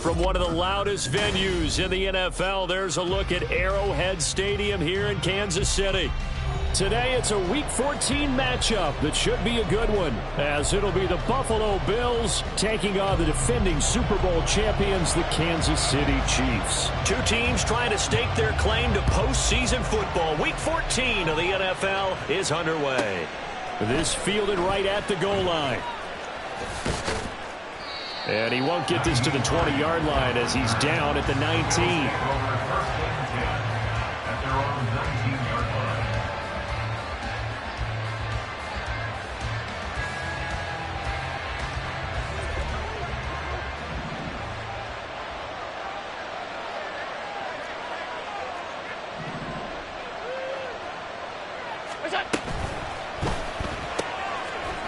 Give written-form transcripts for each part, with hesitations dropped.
From one of the loudest venues in the NFL, there's a look at Arrowhead Stadium here in Kansas City. Today, it's a Week 14 matchup that should be a good one, as it'll be the Buffalo Bills taking on the defending Super Bowl champions, the Kansas City Chiefs. Two teams trying to stake their claim to postseason football. Week 14 of the NFL is underway. This fielded right at the goal line. And he won't get this to the 20-yard line as he's down at the 19.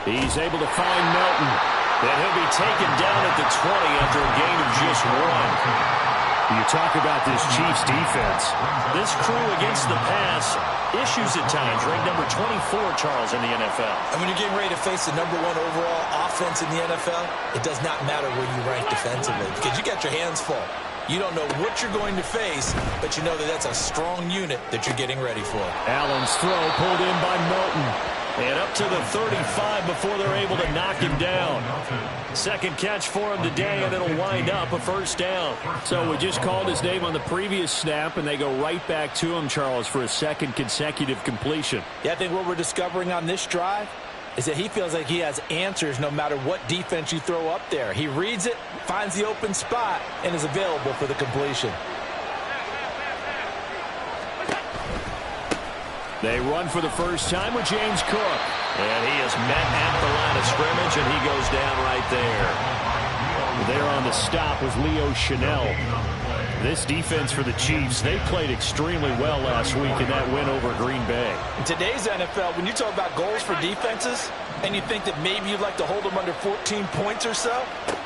He's able to find Melton. And he'll be taken down at the 20 after a gain of just 1. You talk about this Chiefs defense. This crew against the pass, issues at times. Ranked number 24, Charles, in the NFL. And when you're getting ready to face the #1 overall offense in the NFL, it does not matter where you rank defensively because you got your hands full. You don't know what you're going to face, but you know that that's a strong unit that you're getting ready for. Allen's throw pulled in by Melton. And up to the 35 before they're able to knock him down. Second catch for him today, and it'll wind up a first down. So we just called his name on the previous snap, and they go right back to him, Charles, for a second consecutive completion. Yeah, I think what we're discovering on this drive is that he feels like he has answers no matter what defense you throw up there. He reads it, finds the open spot, and is available for the completion. They run for the first time with James Cook. And he is met at the line of scrimmage, and he goes down right there. There on the stop was Leo Chanel. This defense for the Chiefs, they played extremely well last week in that win over Green Bay. In today's NFL, when you talk about goals for defenses, and you think that maybe you'd like to hold them under 14 points or so,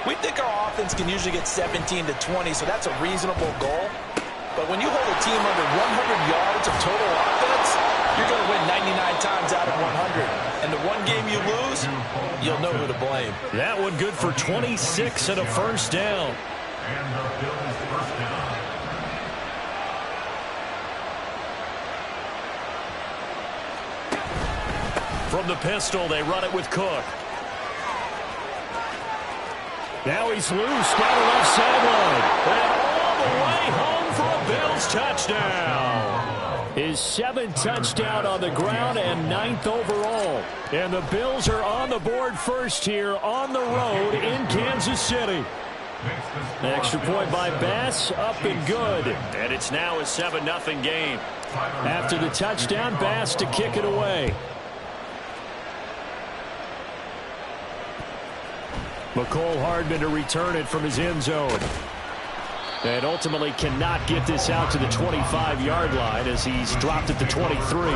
we think our offense can usually get 17 to 20, so that's a reasonable goal. But when you hold a team under 100 yards of total offense, you're going to win 99 times out of 100. And the one game you lose, you'll know who to blame. That one good for 26 and a first down. From the pistol, they run it with Cook. Now he's loose down the left sideline. And all the way home for a Bills touchdown. His 7th touchdown on the ground and 9th overall. And the Bills are on the board first here on the road in Kansas City. Extra point by Bass, up and good. And it's now a 7-0 game. After the touchdown, Bass to kick it away. McCole Hardman to return it from his end zone. And ultimately cannot get this out to the 25-yard line as he's dropped at the 23.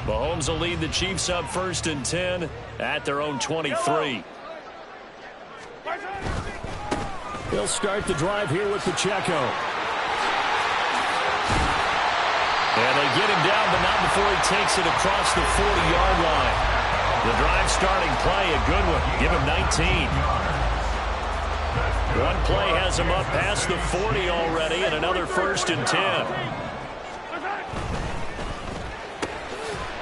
Mahomes will lead the Chiefs up 1st and 10 at their own 23. He'll start the drive here with Pacheco. And they get him down, but not before he takes it across the 40-yard line. The drive starting play, a good one. Give him 19. One play has him up past the 40 already, and another 1st and 10.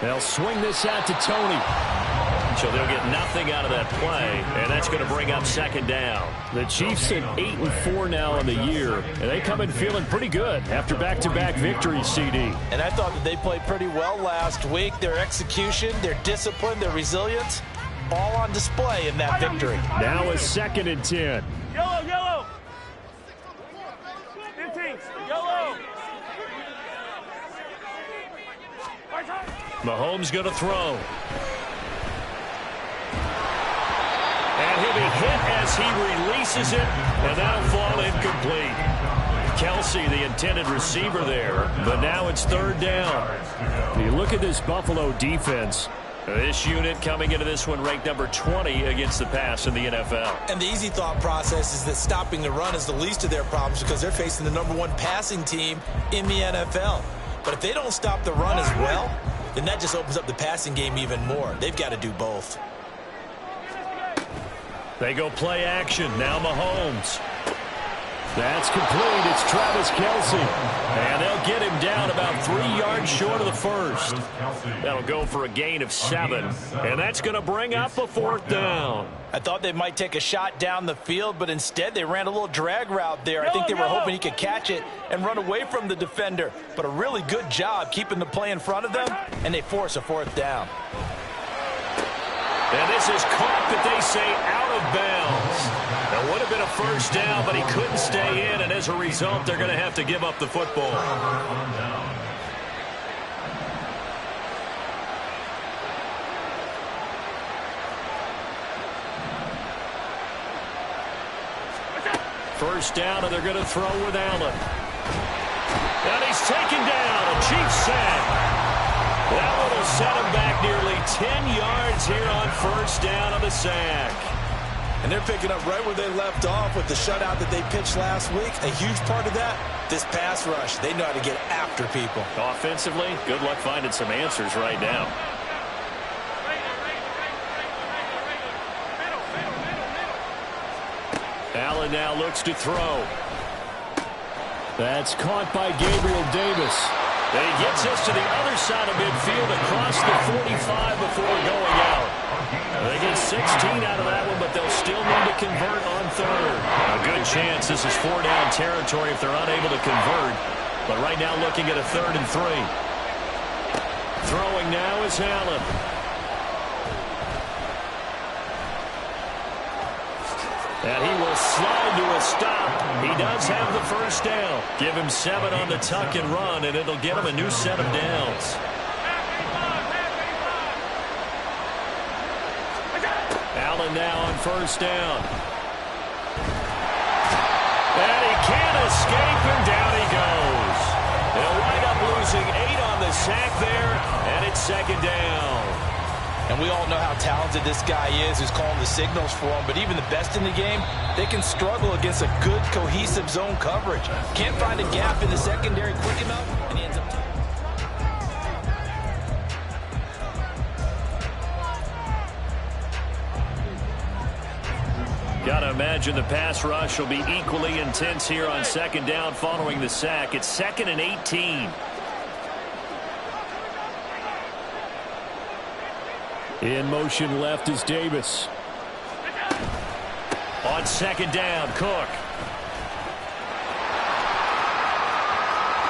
They'll swing this out to Tony. So they'll get nothing out of that play, and that's going to bring up 2nd down. The Chiefs at 8-4 now in the year, and they come in feeling pretty good after back-to-back victories, CD. And I thought that they played pretty well last week. Their execution, their discipline, their resilience, all on display in that victory. Now a 2nd and 10. Yellow, yellow. 15, yellow. Mahomes going to throw. And he'll be hit as he releases it, and that'll fall incomplete. Kelsey, the intended receiver there, but now it's 3rd down. You look at this Buffalo defense. This unit coming into this one ranked number 20 against the pass in the NFL. And the easy thought process is that stopping the run is the least of their problems because they're facing the #1 passing team in the NFL. But if they don't stop the run as well, then that just opens up the passing game even more. They've got to do both. They go play action. Now Mahomes. That's complete. It's Travis Kelce. And they'll get him down about 3 yards short of the first. That'll go for a gain of 7. And that's going to bring up a 4th down. I thought they might take a shot down the field, but instead they ran a little drag route there. I think they were hoping he could catch it and run away from the defender. But a really good job keeping the play in front of them, and they force a 4th down. And this is caught, that they say, out of bounds. It would have been a 1st down, but he couldn't stay in, and as a result, they're going to have to give up the football. First down, and they're going to throw with Allen. And he's taken down. A Chiefs sack. That one will set him back nearly 10 yards here on 1st down on the sack. And they're picking up right where they left off with the shutout that they pitched last week. A huge part of that, this pass rush. They know how to get after people. Offensively, good luck finding some answers right now. Allen now looks to throw. That's caught by Gabriel Davis. And he gets us to the other side of midfield across the 45 before going out. They get 16 out of that one, but they'll still need to convert on 3rd. A good chance this is 4-down territory if they're unable to convert. But right now looking at a 3rd and 3. Throwing now is Allen. And he will slide to a stop. He does have the 1st down. Give him 7 on the tuck and run, and it'll get him a new set of downs. Allen now on 1st down. And he can't escape, and down he goes. They'll wind up losing 8 on the sack there, and it's 2nd down. And we all know how talented this guy is who's calling the signals for him. But even the best in the game, they can struggle against a good, cohesive zone coverage. Can't find a gap in the secondary quick enough, and he ends up... Got to imagine the pass rush will be equally intense here on 2nd down following the sack. It's 2nd and 18. In motion left is Davis. On 2nd down, Cook.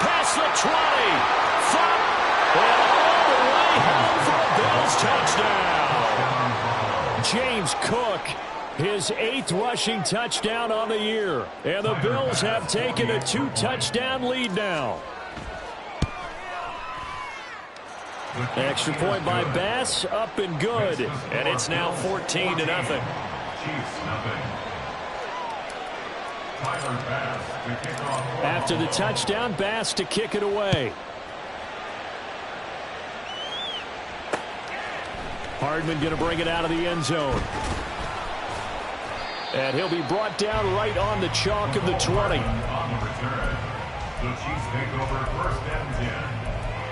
Past the 20. Front. And all the way home for a Bills touchdown. James Cook, his 8th rushing touchdown on the year. And the Bills have taken a 2-touchdown lead now. Extra point by Bass, up and good. And it's now 14-0. After the touchdown, Bass to kick it away. Hardman going to bring it out of the end zone. And he'll be brought down right on the chalk of the 20. On the return, the Chiefs take over 1st and 10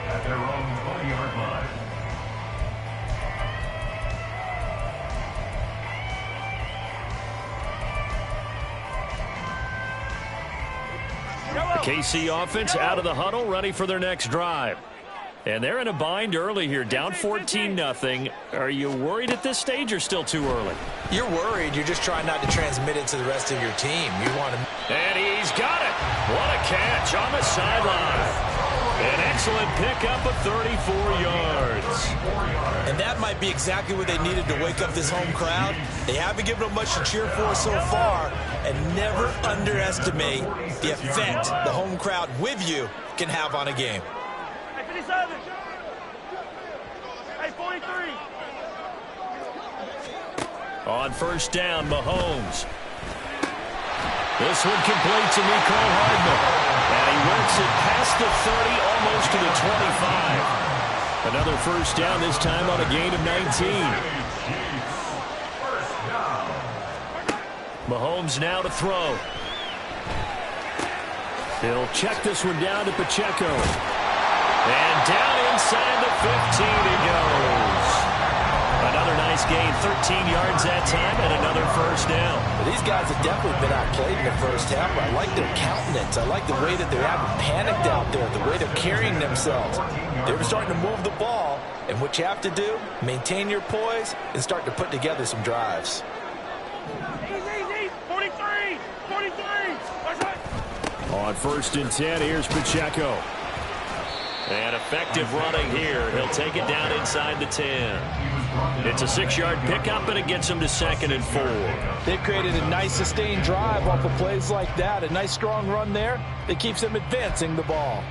at their own 20-yard line. The KC offense out of the huddle, ready for their next drive. And they're in a bind early here, down 14-0. Are you worried at this stage or still too early? You're worried. You're just trying not to transmit it to the rest of your team. You want to... And he's got it. What a catch on the sideline. An excellent pickup of 34 yards. And that might be exactly what they needed to wake up this home crowd. They haven't given them much to cheer for so far. And never underestimate the effect the home crowd with you can have on a game. Hey, 57. Hey, 43. On 1st down, Mahomes. This one complete to Mecole Hardman. And he works it past the 30, almost to the 25. Another 1st down, this time on a gain of 19. Mahomes now to throw. He'll check this one down to Pacheco. And down inside the 15 he goes. Another nice gain, 13 yards that time, and another first down. Well, these guys have definitely been outplayed in the first half. I like their countenance. I like the way that they haven't panicked out there, the way they're carrying themselves. They're starting to move the ball, and what you have to do, maintain your poise and start to put together some drives. Easy, 43, 43. On 1st and 10, here's Pacheco. And effective running here. He'll take it down inside the 10. It's a 6-yard pickup, and it gets him to 2nd and 4. They've created a nice sustained drive off of plays like that. A nice strong run there that keeps them advancing the ball.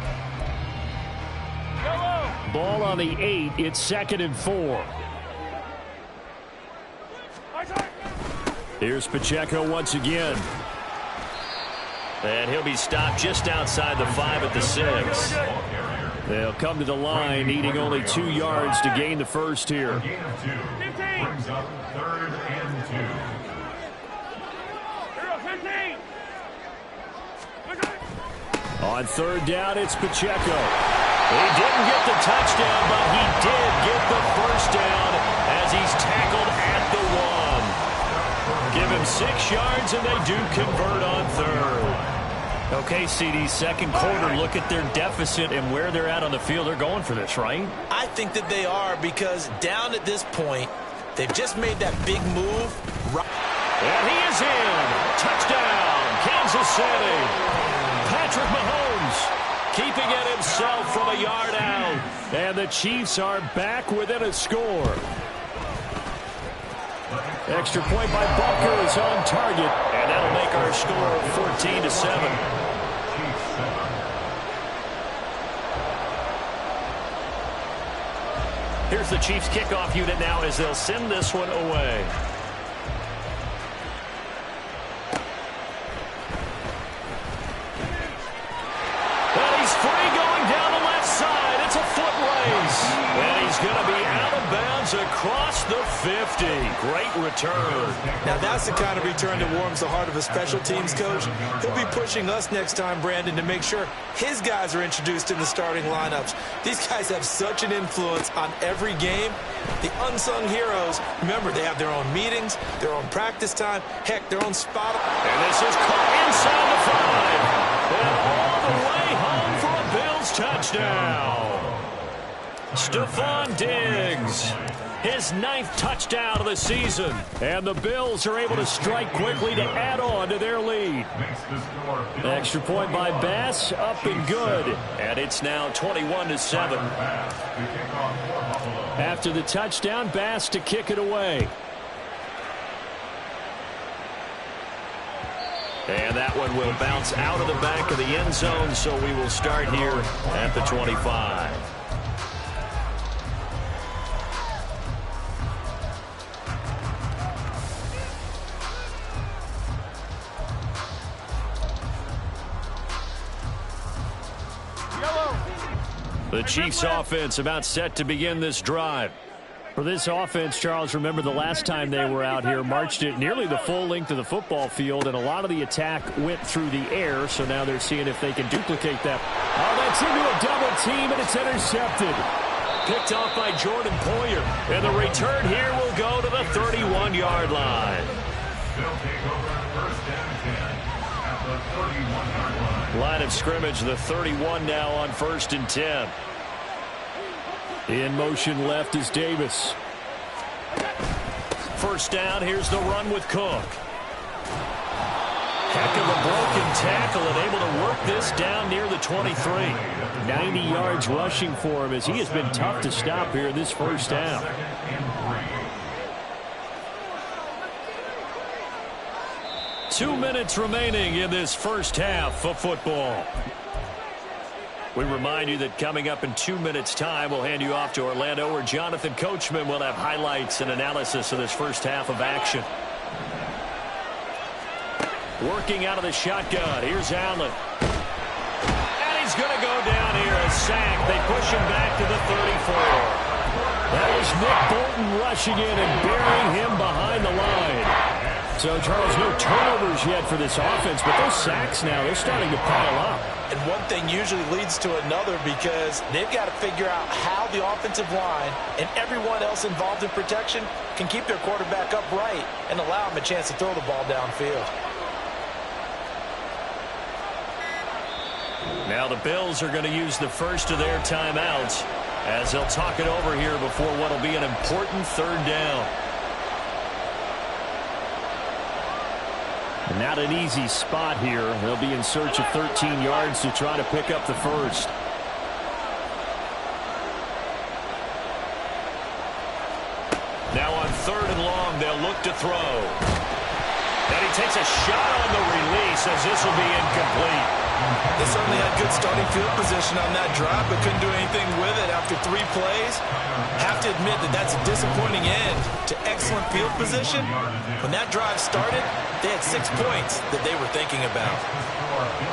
Ball on the 8. It's 2nd and 4. Here's Pacheco once again. And he'll be stopped just outside the 5 at the 6. They'll come to the line, needing only 2 yards to gain the first here. Gain of 2 brings up 3rd and 2. On 3rd down, it's Pacheco. He didn't get the touchdown, but he did get the first down as he's tackled at the 1. Give him 6 yards, and they do convert on 3rd. Okay, CD, second quarter, look at their deficit and where they're at on the field. They're going for this, right? I think that they are, because down at this point, they've just made that big move. And he is in. Touchdown, Kansas City. Patrick Mahomes keeping it himself from a yard out. And the Chiefs are back within a score. Extra point by Butker is on target. And that'll make our score 14-7. Here's the Chiefs kickoff unit now as they'll send this one away. And he's free going down the left side. It's a foot race. And he's going to be out of bounds across the 50. Great return. Now that's the kind of return that warms the heart of a special teams coach. He'll be pushing us next time, Brandon, to make sure his guys are introduced in the starting lineups. These guys have such an influence on every game. The unsung heroes, remember, they have their own meetings, their own practice time, heck, their own spot. And this is caught inside the 5. And all the way home for a Bills touchdown. Stephon Diggs, his 9th touchdown of the season. And the Bills are able to strike quickly to add on to their lead. Extra point by Bass, up and good. And it's now 21-7. After the touchdown, Bass to kick it away. And that one will bounce out of the back of the end zone, so we will start here at the 25. The Chiefs offense about set to begin this drive. For this offense, Charles, remember the last time they were out here, marched it nearly the full length of the football field, and a lot of the attack went through the air, so now they're seeing if they can duplicate that. Oh, that's into a double team, and it's intercepted. Picked off by Jordan Poyer, and the return here will go to the 31-yard line. They'll take over 1st and 10 at the 31-yard line. Line of scrimmage, the 31 now on 1st and 10. In motion left is Davis. First down, here's the run with Cook. Heck of a broken tackle and able to work this down near the 23. 90 yards rushing for him as he has been tough to stop here in this first half. 2 minutes remaining in this first half of football. We remind you that coming up in 2 minutes' time, we'll hand you off to Orlando, where Jonathan Coachman will have highlights and analysis of this first half of action. Working out of the shotgun. Here's Allen. And he's going to go down here. A sack. They push him back to the 34. That was Nick Bolton rushing in and burying him behind the line. So, Charles, no turnovers yet for this offense, but those sacks now, they're starting to pile up. And one thing usually leads to another because they've got to figure out how the offensive line and everyone else involved in protection can keep their quarterback upright and allow him a chance to throw the ball downfield. Now the Bills are going to use the first of their timeouts as they'll talk it over here before what will be an important third down. Not an easy spot here. They'll be in search of 13 yards to try to pick up the first. Now on 3rd and long, they'll look to throw. And he takes a shot on the release as this will be incomplete. They certainly had good starting field position on that drive, but couldn't do anything with it after 3 plays. Have to admit that that's a disappointing end to excellent field position. When that drive started, they had 6 points that they were thinking about.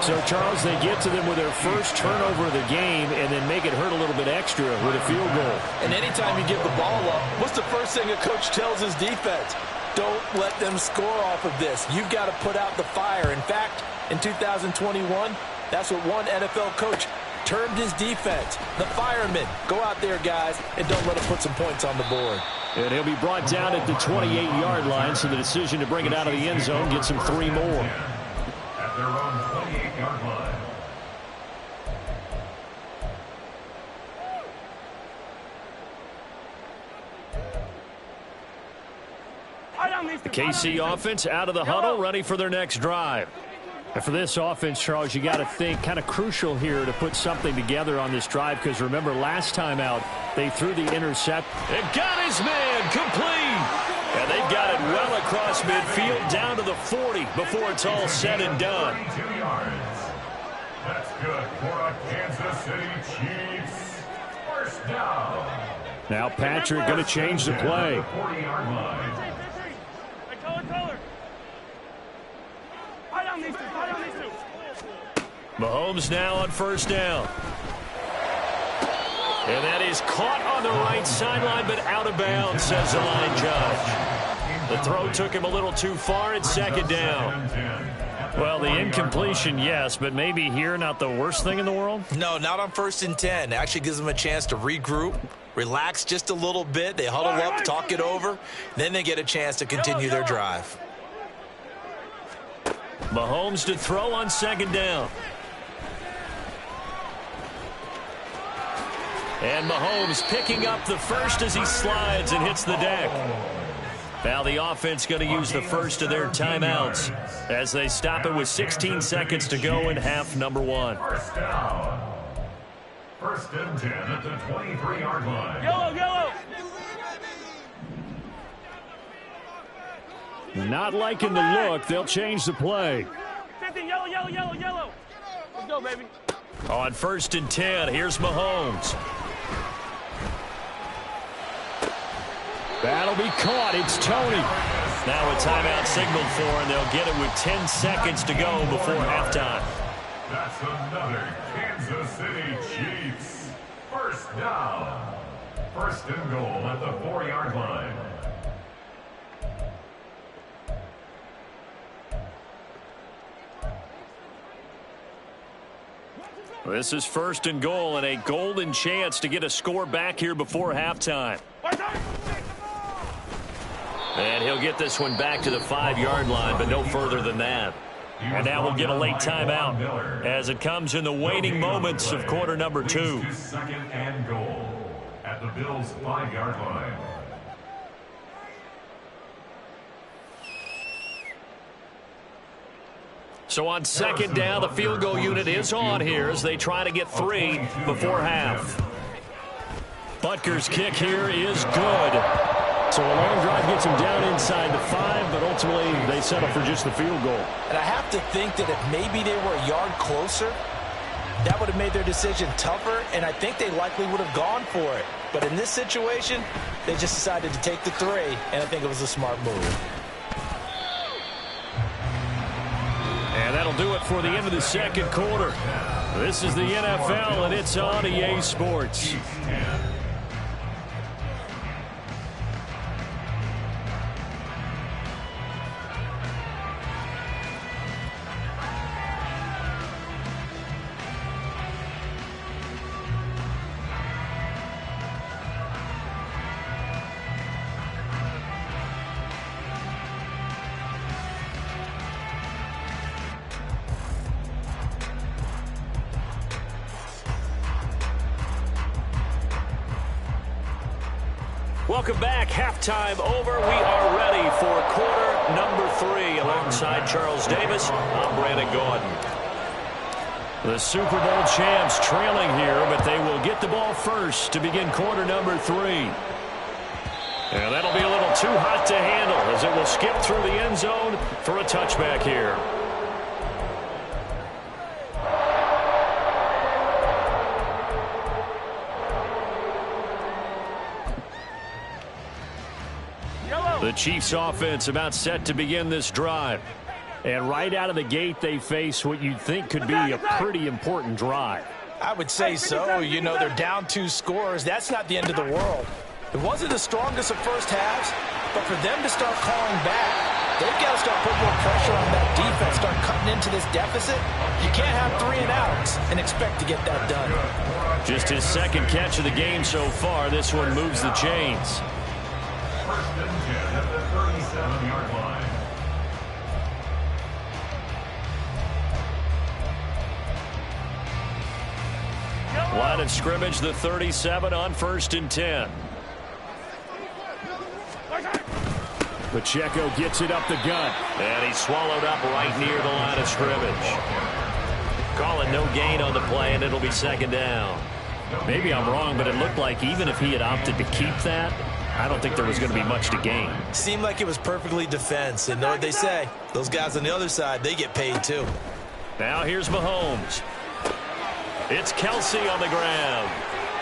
So, Charles, they get to them with their first turnover of the game and then make it hurt a little bit extra with a field goal. And anytime you give the ball up, what's the first thing a coach tells his defense? Don't let them score off of this. You've got to put out the fire. In fact, in 2021, that's what one NFL coach termed his defense. The firemen. Go out there, guys, and don't let them put some points on the board. And he'll be brought down at the 28-yard line, so the decision to bring it out of the end zone gets him 3 more. At their own 28-yard line. The KC offense out of the huddle, ready for their next drive. And for this offense, Charles, you got to think kind of crucial here to put something together on this drive, because remember last time out they threw the intercept. And got his man complete. And they've got it well across midfield down to the 40 before it's all said and done. 22 yards. That's good for a Kansas City Chiefs. First down. Now Patrick going to change the play. 40-yard line. Mahomes now on first down. And that is caught on the right sideline, but out of bounds, says the line judge. The throw took him a little too far at 2nd down. Well, the incompletion, yes, but maybe here not the worst thing in the world? No, not on 1st and 10. It actually gives them a chance to regroup, relax just a little bit. They huddle up, talk it over. Then they get a chance to continue their drive. Mahomes to throw on 2nd down. And Mahomes picking up the first as he slides and hits the deck. Now the offense going to use the first of their timeouts as they stop it with 16 seconds to go in half number 1. First down. 1st and 10 at the 23-yard line. Yellow. Not liking the look. They'll change the play. 15, yellow. Let's go, baby. On 1st and 10, here's Mahomes. That'll be caught. It's Tony. Now a timeout signaled for, and they'll get it with 10 seconds to go before halftime. That's another Kansas City Chiefs. First down. 1st and goal at the 4-yard line. This is 1st and goal and a golden chance to get a score back here before halftime. And he'll get this one back to the 5-yard line, but no further than that. And now we'll get a late timeout as it comes in the waning moments of quarter number 2. 2nd and goal at the Bills' 5-yard line. So on 2nd down, the field goal unit is on here as they try to get 3 before half. Butker's kick here is good. So a long drive gets him down inside the 5, but ultimately they settle for just the field goal. And I have to think that if maybe they were a yard closer, that would have made their decision tougher, and I think they likely would have gone for it. But in this situation, they just decided to take the 3, and I think it was a smart move. And that'll do it for the end of the 2nd quarter. This is the NFL, and it's on EA Sports. Welcome back. Halftime over. We are ready for quarter number 3. Alongside Charles Davis, I'm Brandon Gordon. The Super Bowl champs trailing here, but they will get the ball first to begin quarter number 3. And that'll be a little too hot to handle as it will skip through the end zone for a touchback here. The Chiefs offense about set to begin this drive. And right out of the gate, they face what you'd think could be a pretty important drive. I would say so. You know, they're down 2 scores. That's not the end of the world. It wasn't the strongest of first halves, but for them to start calling back, they've got to start putting more pressure on that defense, start cutting into this deficit. You can't have 3 and outs and expect to get that done. Just his second catch of the game so far. This one moves the chains. First and 10 at the 37-yard line. Line of scrimmage, the 37 on 1st and 10. Pacheco gets it up the gut. And he's swallowed up right near the line of scrimmage. Calling no gain on the play, and it'll be second down. Maybe I'm wrong, but it looked like even if he had opted to keep that, I don't think there was going to be much to gain. Seemed like it was perfectly defense. And know what they say? Those guys on the other side, they get paid too. Now here's Mahomes. It's Kelsey on the ground.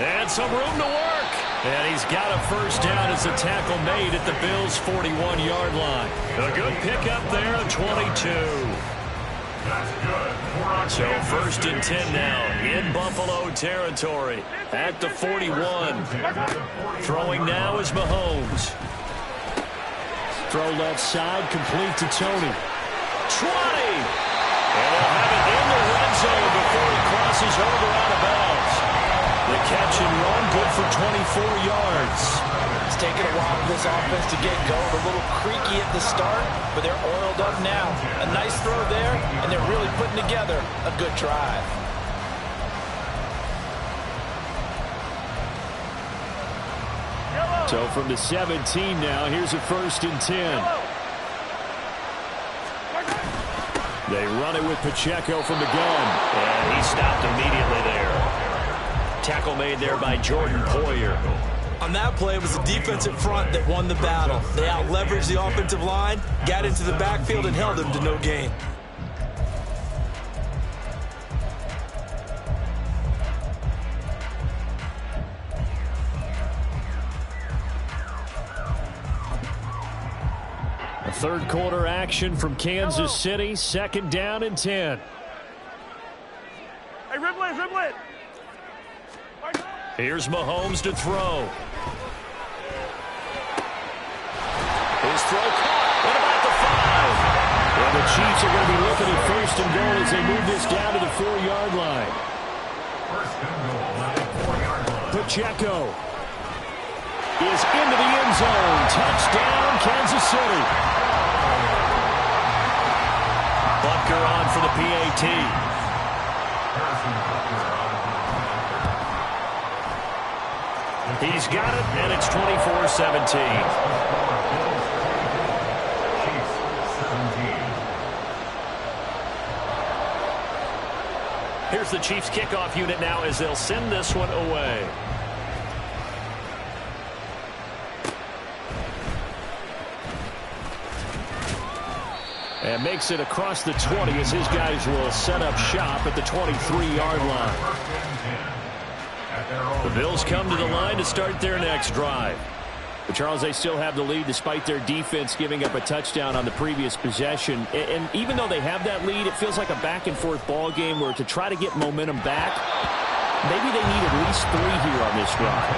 And some room to work. And he's got a first down as the tackle made at the Bills' 41-yard line. A good pickup there of 22. That's good. So 1st and 10 now in Buffalo territory at the 41. Throwing now is Mahomes. Throw left side, complete to Tony. 20. And they'll have it in the red zone before he crosses over out of bounds. The catch and run good for 24 yards. It's taken a while for this offense to get going. A little creaky at the start, but they're oiled up now. A nice throw there, and they're really putting together a good drive. So from the 17 now, here's a 1st and 10. They run it with Pacheco from the gun. And he stopped immediately there. Tackle made there by Jordan Poyer. On that play, it was the defensive front that won the battle. They out-leveraged the offensive line, got into the backfield, and held them to no gain. A third quarter action from Kansas City. 2nd down and 10. Hey, dribble it. Here's Mahomes to throw. His throw caught. What about the 5? Well, the Chiefs are going to be looking at 1st and goal as they move this down to the 4-yard line. First and goal at the 4-yard line. Pacheco is into the end zone. Touchdown, Kansas City. Butker on for the PAT. He's got it, and it's 24-17. Here's the Chiefs kickoff unit now as they'll send this one away. And makes it across the 20 as his guys will set up shop at the 23-yard line. The Bills come to the line to start their next drive. But Charles, they still have the lead despite their defense giving up a touchdown on the previous possession. And even though they have that lead, it feels like a back-and-forth ball game where to try to get momentum back, maybe they need at least 3 here on this drive.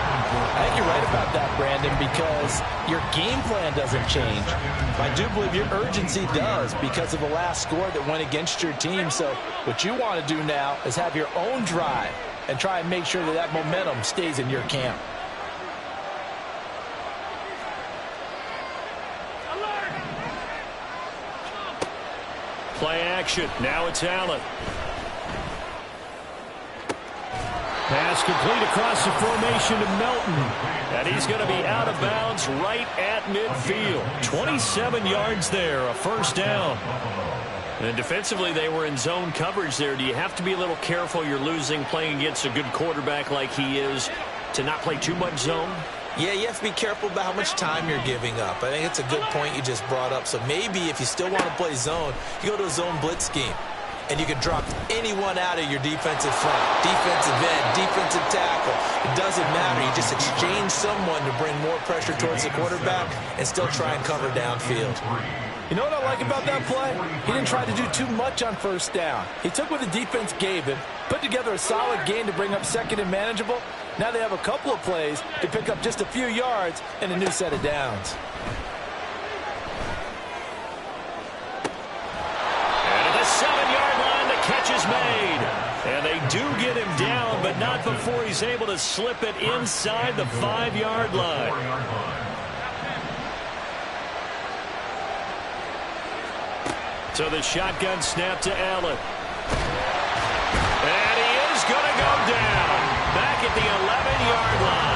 I think you're right about that, Brandon, because your game plan doesn't change. I do believe your urgency does because of the last score that went against your team. So what you want to do now is have your own drive and try and make sure that that momentum stays in your camp. Play action. Now it's Allen. Pass complete across the formation to Melton. And he's going to be out of bounds right at midfield. 27 yards there, a first down. And defensively, they were in zone coverage there. Do you have to be a little careful? You're losing playing against a good quarterback like he is to not play too much zone? Yeah, you have to be careful about how much time you're giving up. I think it's a good point you just brought up. So maybe if you still want to play zone, you go to a zone blitz scheme. And you can drop anyone out of your defensive front, defensive end, defensive tackle. It doesn't matter. You just exchange someone to bring more pressure towards the quarterback and still try and cover downfield. You know what I like about that play? He didn't try to do too much on first down. He took what the defense gave him, put together a solid gain to bring up second and manageable. Now they have a couple of plays to pick up just a few yards and a new set of downs. Catch is made. And they do get him down, but not before he's able to slip it inside the 5-yard line. So the shotgun snap to Allen. And he is going to go down. Back at the 11-yard line.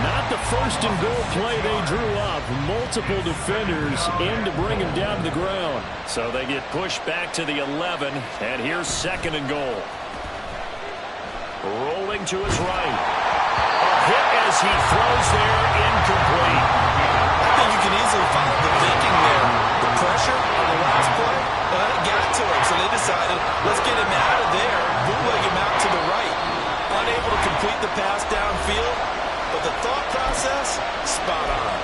Not the first and goal play they drew up. Multiple defenders in to bring him down to the ground. So they get pushed back to the 11, and here's second and goal. Rolling to his right. A hit as he throws there, incomplete. I think you can easily find the thinking there. The pressure on the last play, it got to him, so they decided, let's get him out of there, bootleg him out to the right. Unable to complete the pass downfield, but the thought process, spot on.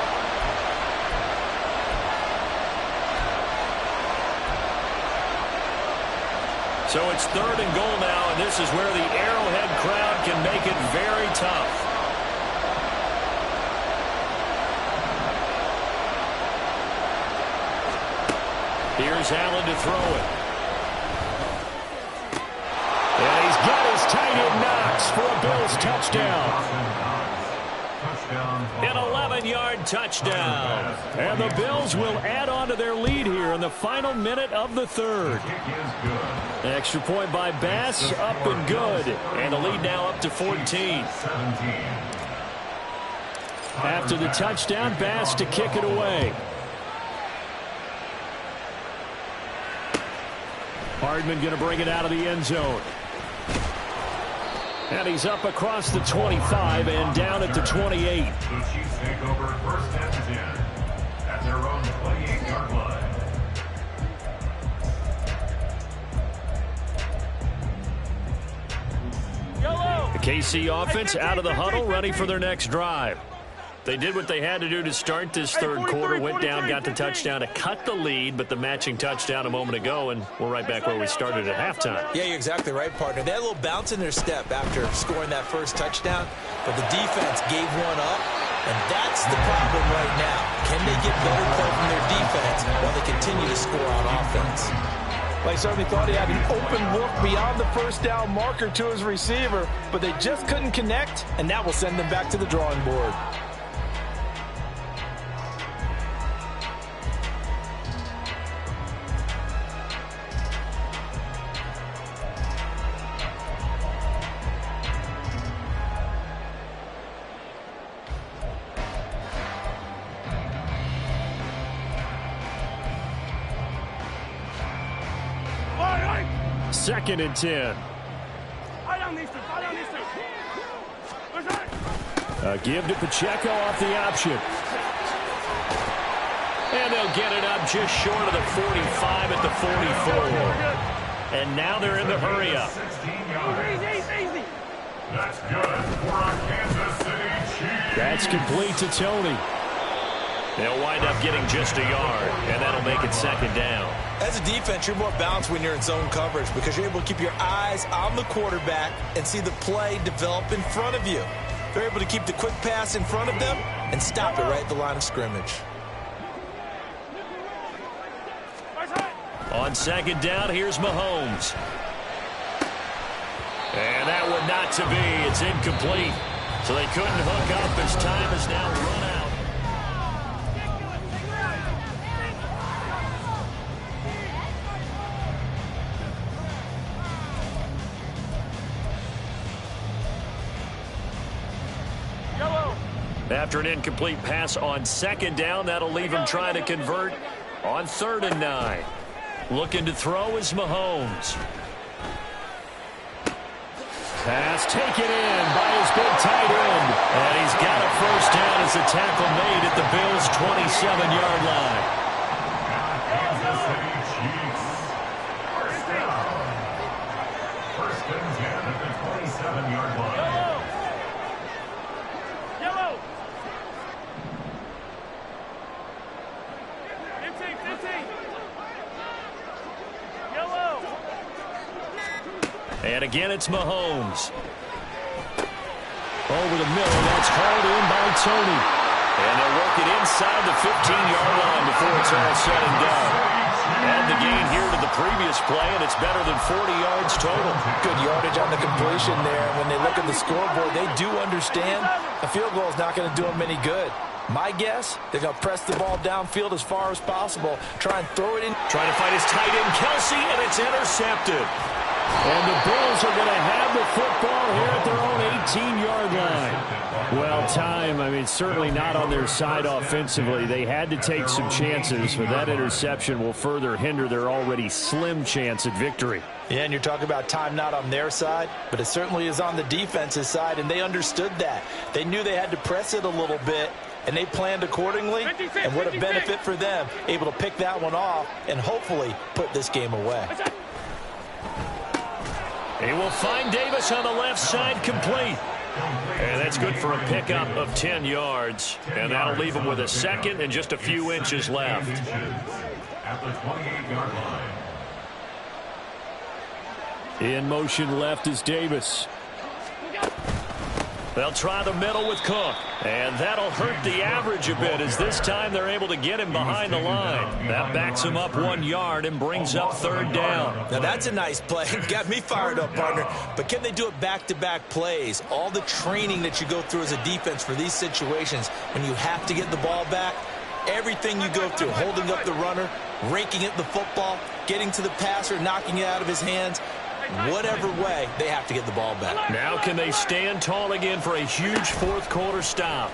So it's third and goal now, and this is where the Arrowhead crowd can make it very tough. Here's Allen to throw it. And he's got his tight end Knox for a Bills touchdown. An 11-yard touchdown. And the Bills will add on to their lead here in the final minute of the third. Extra point by Bass, up and good. And the lead now up to 14. After the touchdown, Bass to kick it away. Hardman going to bring it out of the end zone. And he's up across the 25 and down at the 28. The Chiefs take over first and 10 at their own 28-yard line. The KC offense out of the huddle, ready for their next drive. They did what they had to do to start this third quarter, went down, got the touchdown to cut the lead, but the matching touchdown a moment ago, and we're right back where we started at halftime. Yeah, you're exactly right, partner. They had a little bounce in their step after scoring that first touchdown, but the defense gave one up, and that's the problem right now. Can they get better play from their defense while they continue to score on offense? Well, he certainly thought he had an open look beyond the first down marker to his receiver, but they just couldn't connect, and that will send them back to the drawing board. Second and 10. A give to Pacheco off the option. And they'll get it up just short of the 45 at the 44. And now they're in the hurry up. That's good for our Kansas City Chiefs. That's complete to Tony. They'll wind up getting just a yard, and that'll make it second down. As a defense, you're more balanced when you're in zone coverage because you're able to keep your eyes on the quarterback and see the play develop in front of you. They're able to keep the quick pass in front of them and stop it right at the line of scrimmage. On second down, here's Mahomes. And that one not to be. It's incomplete. So they couldn't hook up as time is now run out. After an incomplete pass on second down, that'll leave him trying to convert on 3rd and 9. Looking to throw is Mahomes. Pass taken in by his big tight end. And he's got a first down as the tackle made at the Bills' 27-yard line. Kansas City Chiefs. First down. First and 10 at the 27-yard line. Yellow. 15. Yellow. And again, it's Mahomes. Over the middle, that's hauled in by Tony. And they'll work it inside the 15-yard line before it's all said and done. Add the gain here to the previous play, and it's better than 40 yards total. Good yardage on the completion there. When they look at the scoreboard, they do understand a field goal is not going to do them any good. My guess, they're going to press the ball downfield as far as possible, try and throw it in. Trying to find his tight end, Kelsey, and it's intercepted. And the Bills are going to have the football here at their own 18-yard line. Well, time, certainly not on their side offensively. They had to take some chances, but that interception will further hinder their already slim chance at victory. Yeah, and you're talking about time not on their side, but it certainly is on the defense's side, and they understood that. They knew they had to press it a little bit, and they planned accordingly. And what a benefit for them, able to pick that one off and hopefully put this game away. He will find Davis on the left side, complete. And that's good for a pickup of 10 yards. And that'll leave him with a second and just a few inches left. At the 28-yard line. In motion left is Davis. They'll try the middle with Cook. And that'll hurt the average a bit, as this time they're able to get him behind the line. That backs him up 1 yard and brings up 3rd down. Now that's a nice play. Got me fired up, partner. But can they do it back-to-back plays? All the training that you go through as a defense for these situations, when you have to get the ball back, everything you go through, holding up the runner, raking at the football, getting to the passer, knocking it out of his hands, whatever way, they have to get the ball back. Now can they stand tall again for a huge fourth-quarter stop?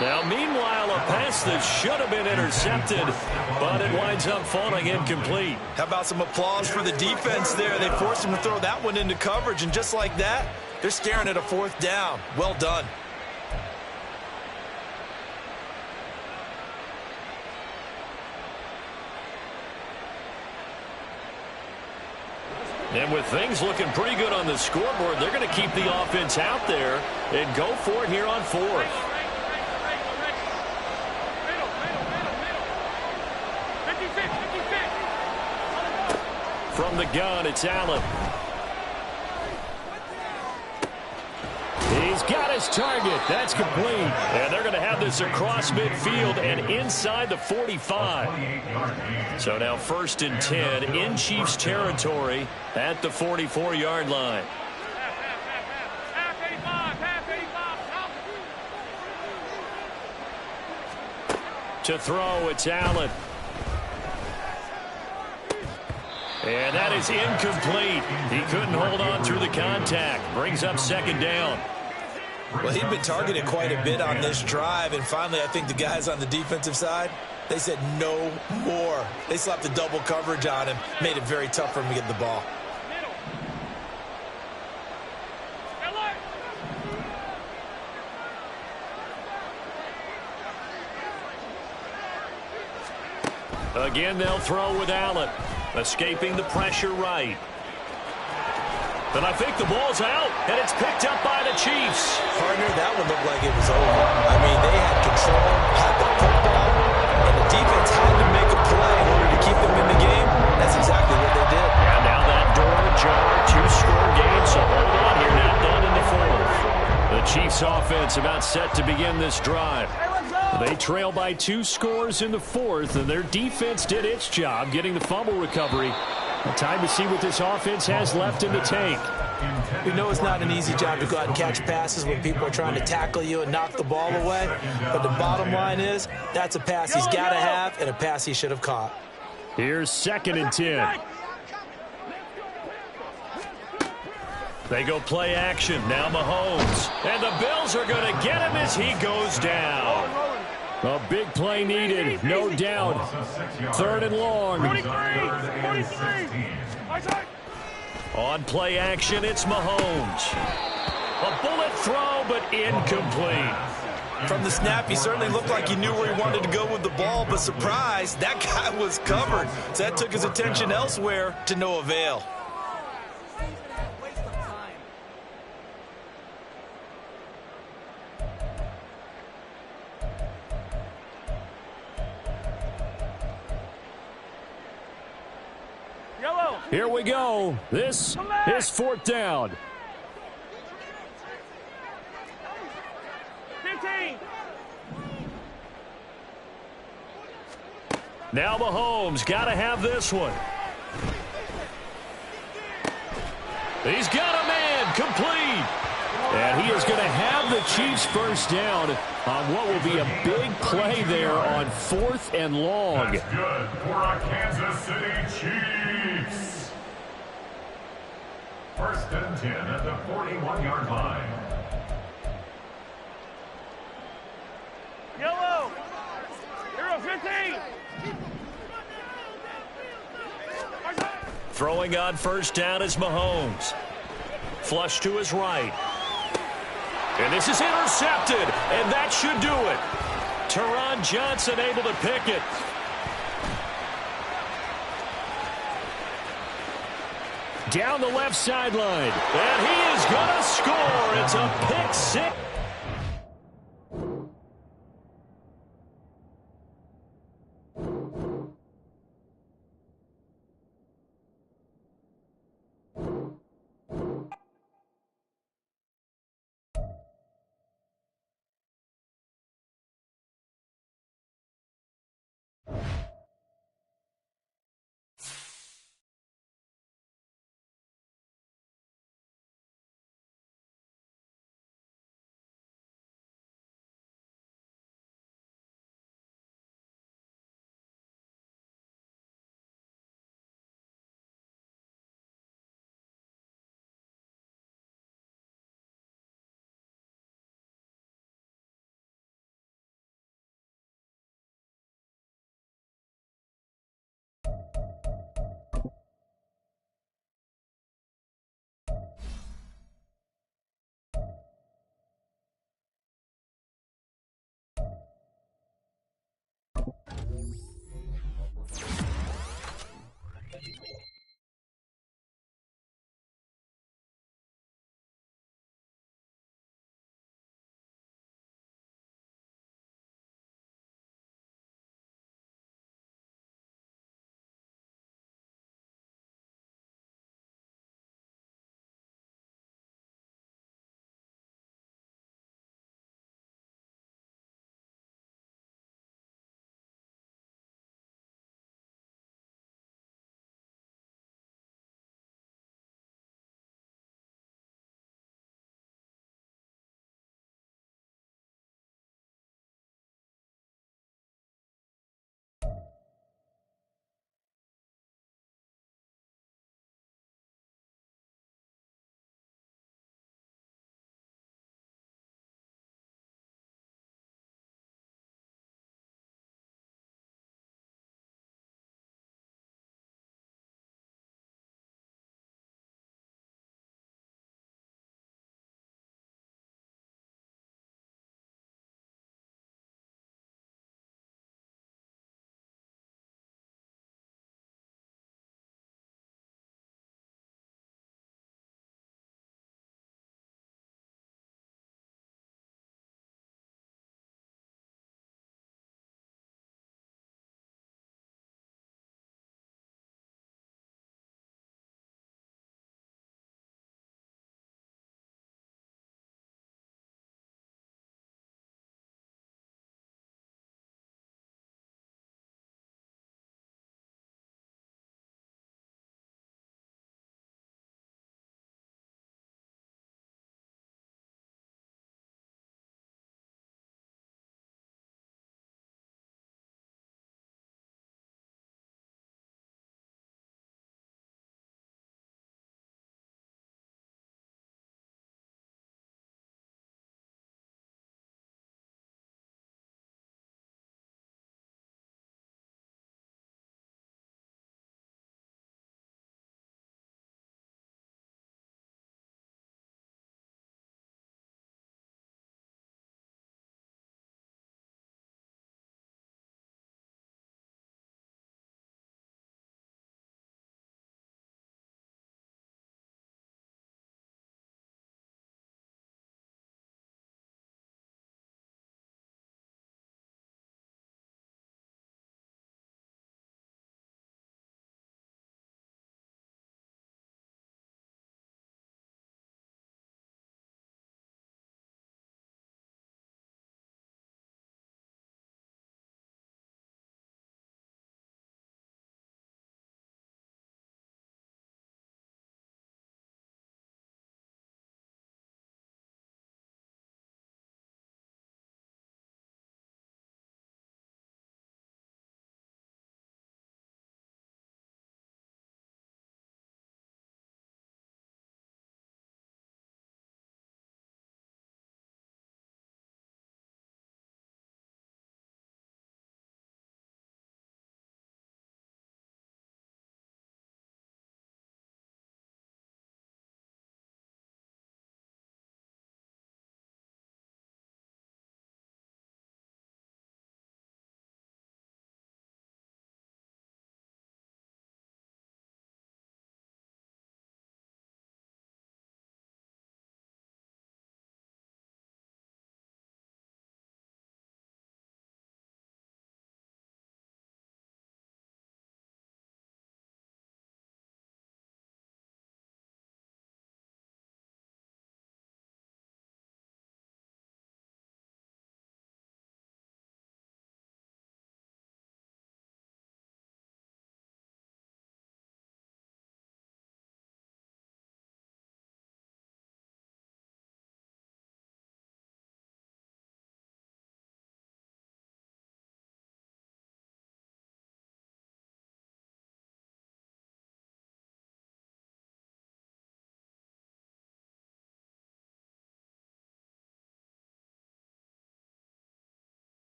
Now, meanwhile, a pass that should have been intercepted, but it winds up falling incomplete. How about some applause for the defense there? They forced him to throw that one into coverage, and just like that, they're staring at a 4th down. Well done. And with things looking pretty good on the scoreboard, they're going to keep the offense out there and go for it here on 4th. From the gun, it's Allen. He's got his target. That's complete. And they're going to have this across midfield and inside the 45. So now 1st and 10 in Chiefs territory at the 44-yard line. To throw, it's Allen. And that is incomplete. He couldn't hold on through the contact. Brings up 2nd down. Well, he'd been targeted quite a bit on this drive, and finally I think the guys on the defensive side, they said no more. They slapped the double coverage on him, made it very tough for him to get the ball. Again, they'll throw with Allen. Escaping the pressure right. But I think the ball's out, and it's picked up by the Chiefs. Partner, that one looked like it was over. They had control, had the football, and the defense had to make a play in order to keep them in the game. That's exactly what they did. And now that door ajar, 2-score game, so hold on here, not done in the 4th. The Chiefs offense about set to begin this drive. They trail by 2 scores in the 4th, and their defense did its job getting the fumble recovery. Time to see what this offense has left in the tank. We know it's not an easy job to go out and catch passes when people are trying to tackle you and knock the ball away. But the bottom line is, that's a pass he's got to have and a pass he should have caught. Here's 2nd and 10. They go play action. Now Mahomes. And the Bills are going to get him as he goes down. A big play needed, no doubt. 3rd and long. 43. On play action, it's Mahomes. A bullet throw, but incomplete. From the snap, he certainly looked like he knew where he wanted to go with the ball, but surprise, that guy was covered. So that took his attention elsewhere to no avail. Yellow. Here we go. This is 4th down. 15. Now Mahomes got to have this one. He's got a man complete. And he is going to have the Chiefs first down on what will be a big play there on 4th and long. That's good for our Kansas City Chiefs. 1st and 10 at the 41-yard line. Yellow. Hero 15. Throwing on 1st down is Mahomes. Flush to his right. And this is intercepted, and that should do it. Teron Johnson able to pick it. Down the left sideline. And he is going to score. It's a pick 6.